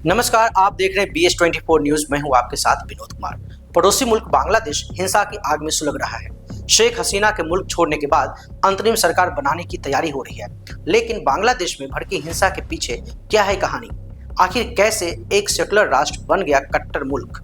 नमस्कार, आप देख रहे हैं BS24 न्यूज। मैं हूं आपके साथ विनोद कुमार। पड़ोसी मुल्क बांग्लादेश हिंसा की आग में सुलग रहा है। शेख हसीना के मुल्क छोड़ने के बाद अंतरिम सरकार बनाने की तैयारी हो रही है, लेकिन बांग्लादेश में भड़की हिंसा के पीछे क्या है कहानी? आखिर कैसे एक सेकुलर राष्ट्र बन गया कट्टर मुल्क?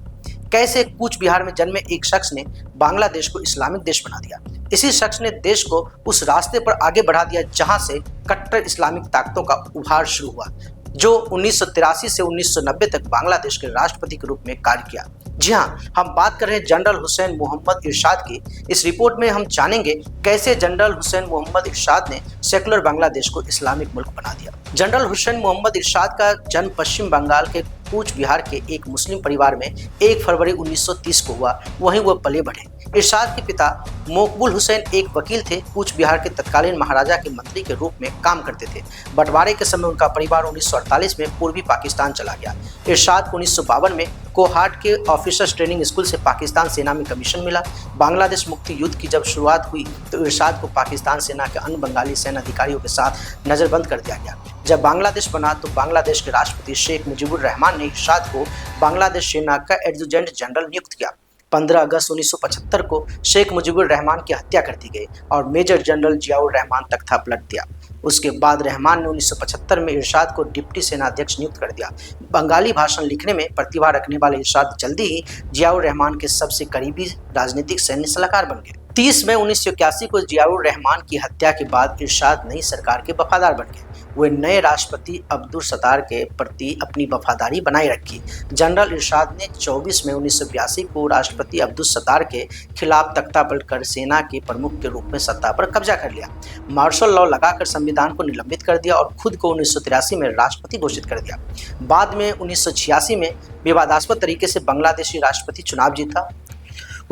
कैसे कूच बिहार में जन्मे एक शख्स ने बांग्लादेश को इस्लामिक देश बना दिया? इसी शख्स ने देश को उस रास्ते पर आगे बढ़ा दिया जहां से कट्टर इस्लामिक ताकतों का उभार शुरू हुआ, जो 1983 से 1990 तक बांग्लादेश के राष्ट्रपति के रूप में कार्य किया। जी हां, हम बात कर रहे हैं जनरल हुसैन मोहम्मद इरशाद की। इस रिपोर्ट में हम जानेंगे कैसे जनरल हुसैन मोहम्मद इरशाद ने सेकुलर बांग्लादेश को इस्लामिक मुल्क बना दिया। जनरल हुसैन मोहम्मद इरशाद का जन्म पश्चिम बंगाल के कूच बिहार के एक मुस्लिम परिवार में 1 फरवरी 1930 को हुआ। वहीं वह पले बढ़े। इरशाद के पिता मोकबुल हुसैन एक वकील थे। कूच बिहार के तत्कालीन महाराजा के मंत्री के रूप में काम करते थे। बंटवारे के समय उनका परिवार 1948 में पूर्वी पाकिस्तान चला गया। इरशाद को 1952 में कोहाट के ऑफिसर्स ट्रेनिंग स्कूल से पाकिस्तान सेना में कमीशन मिला। बांग्लादेश मुक्ति युद्ध की जब शुरुआत हुई तो इरशाद को पाकिस्तान सेना के अन्य बंगाली सेना अधिकारियों के साथ नजरबंद कर दिया गया। जब बांग्लादेश बना तो बांग्लादेश के राष्ट्रपति शेख मुजीबुर रहमान ने इरशाद को बांग्लादेश सेना का एडजुटेंट जनरल नियुक्त किया। 15 अगस्त 1975 को शेख मुजीबुर रहमान की हत्या कर दी गई और मेजर जनरल जियाउर रहमान तख्ता पलट दिया। उसके बाद रहमान ने 1975 में इरशाद को डिप्टी सेनाध्यक्ष नियुक्त कर दिया। बंगाली भाषण लिखने में प्रतिभा रखने वाले इरशाद जल्दी ही जियाउर रहमान के सबसे करीबी राजनीतिक सैन्य सलाहकार बन गए। 30 मई 1981 को जियाउर रहमान की हत्या के बाद इरशाद नई सरकार के वफादार बन गए। वे नए राष्ट्रपति अब्दुल सत्तार के प्रति अपनी वफादारी बनाए रखी। जनरल इरशाद ने 24 मई 1982 को राष्ट्रपति अब्दुल सत्तार के खिलाफ तख्ता पलटकर सेना के प्रमुख के रूप में सत्ता पर कब्जा कर लिया। मार्शल लॉ लगाकर संविधान को निलंबित कर दिया और खुद को 1983 में राष्ट्रपति घोषित कर दिया। बाद में 1986 में विवादास्पद तरीके से बांग्लादेशी राष्ट्रपति चुनाव जीता।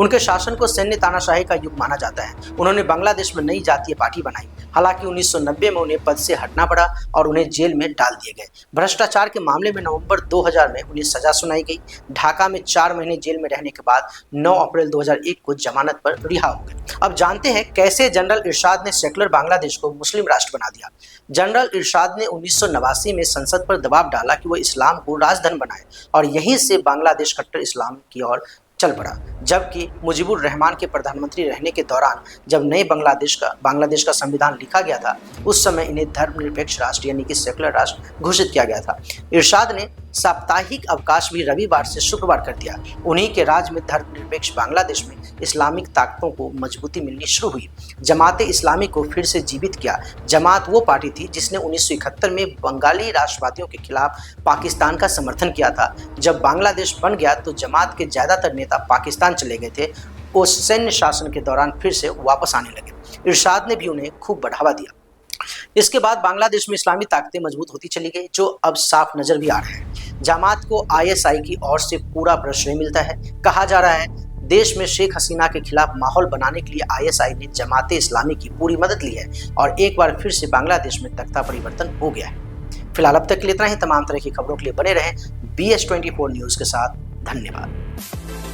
उनके शासन को सैन्य तानाशाही का युग माना जाता है। उन्होंने बांग्लादेश में नई जातीय पार्टी बनाई। हालांकि 1990 में उन्हें पद से हटना पड़ा और उन्हें जेल में डाल दिए गए। भ्रष्टाचार के मामले में नवंबर 2000 में उन्हें सजा सुनाई गई। ढाका में 4 महीने जेल में रहने के बाद 9 अप्रैल 2001 को जमानत पर रिहा हो गए। अब जानते हैं कैसे जनरल इरशाद ने सेकुलर बांग्लादेश को मुस्लिम राष्ट्र बना दिया। जनरल इरशाद ने 1989 में संसद पर दबाव डाला कि वह इस्लाम को राजधर्म बनाए और यहीं से बांग्लादेश कट्टर इस्लाम की ओर चल पड़ा। जबकि मुजीबुर रहमान के प्रधानमंत्री रहने के दौरान जब नए बांग्लादेश का संविधान लिखा गया था, उस समय इन्हें धर्मनिरपेक्ष राष्ट्र यानी कि सेकुलर राष्ट्र घोषित किया गया था। इरशाद ने साप्ताहिक अवकाश भी रविवार से शुक्रवार कर दिया। उन्हीं के राज में धर्मनिरपेक्ष बांग्लादेश में इस्लामिक ताकतों को मजबूती मिलनी शुरू हुई। जमाते इस्लामी को फिर से जीवित किया। जमात वो पार्टी थी जिसने 1971 में बंगाली राष्ट्रवादियों के खिलाफ पाकिस्तान का समर्थन किया था। जब बांग्लादेश बन गया तो जमात के ज्यादातर नेता पाकिस्तान चले गए थे। वो सैन्य शासन के दौरान फिर से वापस आने लगे। इरशाद ने भी उन्हें खूब बढ़ावा दिया। इसके बाद बांग्लादेश में इस्लामी ताकतें मजबूत होती चली गई, जो अब साफ नजर भी आ रहा है। जमात को ISI की ओर से पूरा प्रश्रय मिलता है। कहा जा रहा है देश में शेख हसीना के खिलाफ माहौल बनाने के लिए ISI ने जमाते इस्लामी की पूरी मदद ली है और एक बार फिर से बांग्लादेश में तख्ता परिवर्तन हो गया है। फिलहाल अब तक के लिए इतना ही। तमाम तरह की खबरों के लिए बने रहें BS24 न्यूज के साथ। धन्यवाद।